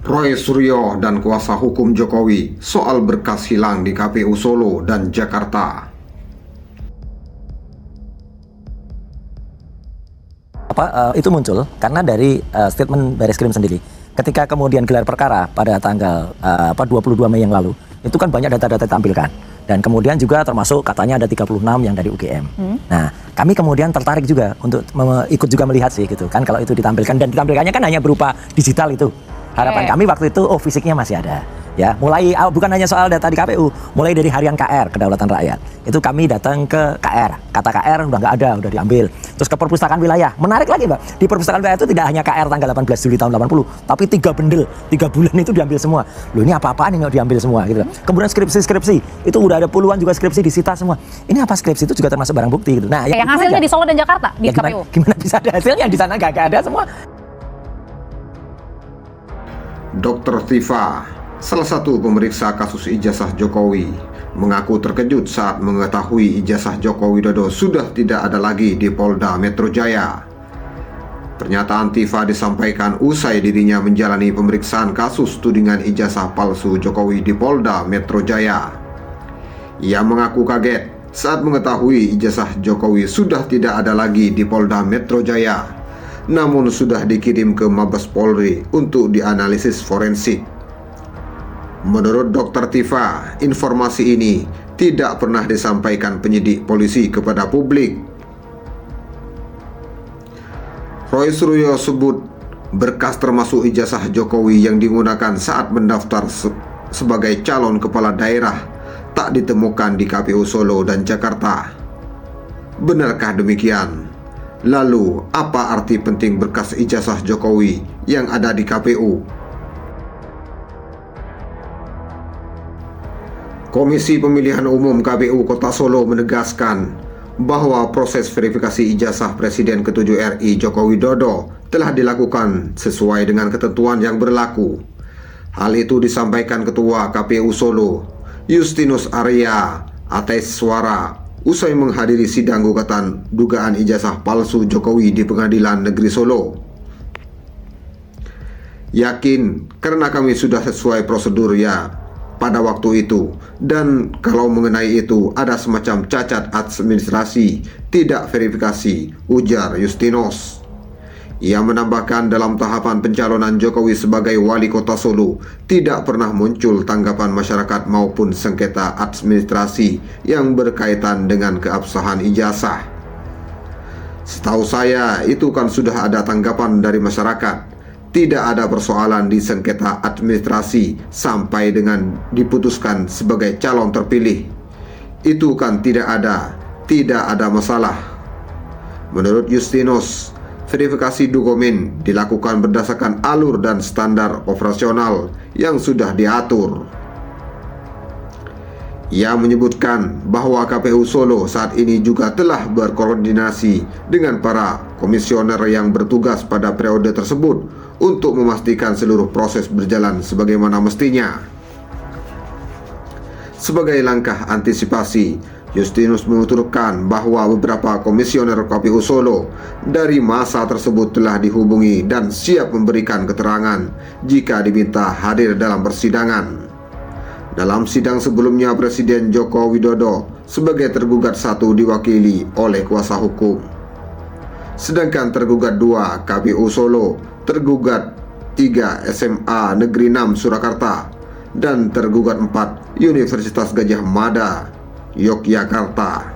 Roy Suryo dan kuasa hukum Jokowi soal berkas hilang di KPU Solo dan Jakarta. Itu muncul karena dari statement Bareskrim sendiri. Ketika kemudian gelar perkara pada tanggal 22 Mei yang lalu, itu kan banyak data-data ditampilkan. Dan kemudian juga termasuk katanya ada 36 yang dari UGM. Nah, kami kemudian tertarik juga untuk ikut juga melihat sih gitu kan kalau itu ditampilkan, dan ditampilkannya kan hanya berupa digital itu. Harapan kami waktu itu fisiknya masih ada. Ya, mulai bukan hanya soal data di KPU, mulai dari harian KR, Kedaulatan Rakyat. Itu kami datang ke KR. Kata KR udah nggak ada, udah diambil. Terus ke perpustakaan wilayah. Menarik lagi, Mbak. Di perpustakaan wilayah itu tidak hanya KR tanggal 18 Juli tahun 80, tapi 3 bendel, 3 bulan itu diambil semua. Loh, ini apa-apaan ini diambil semua gitu. Kemudian skripsi, itu udah ada puluhan juga skripsi disita semua. Ini apa skripsi itu juga termasuk barang bukti gitu. Nah, yang hasilnya di Solo dan Jakarta di KPU. Gimana bisa ada hasilnya di sana nggak ada semua? Dr. Tifa, salah satu pemeriksa kasus ijazah Jokowi, mengaku terkejut saat mengetahui ijazah Joko Widodo sudah tidak ada lagi di Polda Metro Jaya. Pernyataan Tifa disampaikan usai dirinya menjalani pemeriksaan kasus tudingan ijazah palsu Jokowi di Polda Metro Jaya. Ia mengaku kaget saat mengetahui ijazah Jokowi sudah tidak ada lagi di Polda Metro Jaya, namun sudah dikirim ke Mabes Polri untuk dianalisis forensik. Menurut Dr. Tifa, informasi ini tidak pernah disampaikan penyidik polisi kepada publik. Roy Suryo sebut berkas termasuk ijazah Jokowi yang digunakan saat mendaftar sebagai calon kepala daerah tak ditemukan di KPU Solo dan Jakarta. Benarkah demikian? Lalu, apa arti penting berkas ijazah Jokowi yang ada di KPU? Komisi Pemilihan Umum KPU Kota Solo menegaskan bahwa proses verifikasi ijazah Presiden ke-7 RI Joko Widodo telah dilakukan sesuai dengan ketentuan yang berlaku. Hal itu disampaikan Ketua KPU Solo, Justinus Arya Ateswara, usai menghadiri sidang gugatan dugaan ijazah palsu Jokowi di Pengadilan Negeri Solo. Yakin karena kami sudah sesuai prosedur ya pada waktu itu, dan kalau mengenai itu ada semacam cacat administrasi, tidak verifikasi, ujar Justinus. Ia menambahkan dalam tahapan pencalonan Jokowi sebagai wali kota Solo tidak pernah muncul tanggapan masyarakat maupun sengketa administrasi yang berkaitan dengan keabsahan ijazah. Setahu saya itu kan sudah ada tanggapan dari masyarakat. Tidak ada persoalan di sengketa administrasi sampai dengan diputuskan sebagai calon terpilih. Itu kan tidak ada masalah. Menurut Justinus, verifikasi dokumen dilakukan berdasarkan alur dan standar operasional yang sudah diatur. Ia menyebutkan bahwa KPU Solo saat ini juga telah berkoordinasi dengan para komisioner yang bertugas pada periode tersebut untuk memastikan seluruh proses berjalan sebagaimana mestinya. Sebagai langkah antisipasi, Justinus menuturkan bahwa beberapa komisioner KPU Solo dari masa tersebut telah dihubungi dan siap memberikan keterangan jika diminta hadir dalam persidangan. Dalam sidang sebelumnya, Presiden Joko Widodo sebagai tergugat 1 diwakili oleh kuasa hukum. Sedangkan tergugat 2 KPU Solo, tergugat 3 SMA Negeri 6 Surakarta, dan tergugat 4 Universitas Gadjah Mada Yogyakarta.